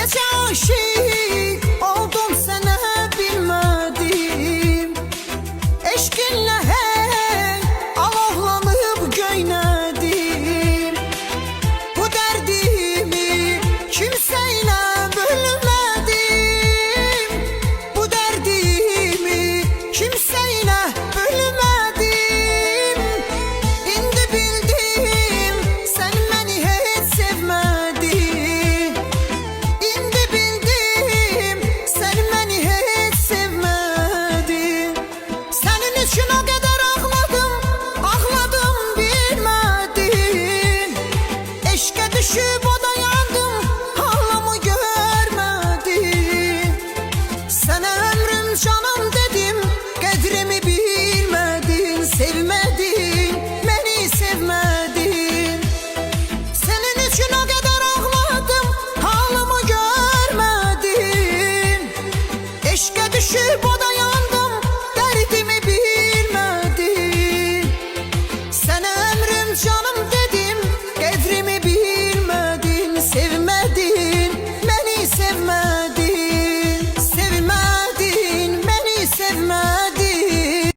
Gece aşık oldum sana bilmedim. Eşkinle hey alovlanıp göynedim. Bu derdimi kimseyle bölmedim. Bu derdimi kimseyle bölmedim. İndi bildim sen beni hiç sevmedin. İndi bildim sen beni hiç sevmedin. Senin için o kadar ağladım, ağladım bilmedin. Eşke düşüp o da yandım, halımı görmedin. Sana ömrüm canım dedim, kadrimi bilmedin. Sevmedin, beni sevmedin. Senin için o kadar ağladım, halımı görmedin. Eşke düşüp o da yandım, derdimi bilmedin. Sana ömrüm canım dedim.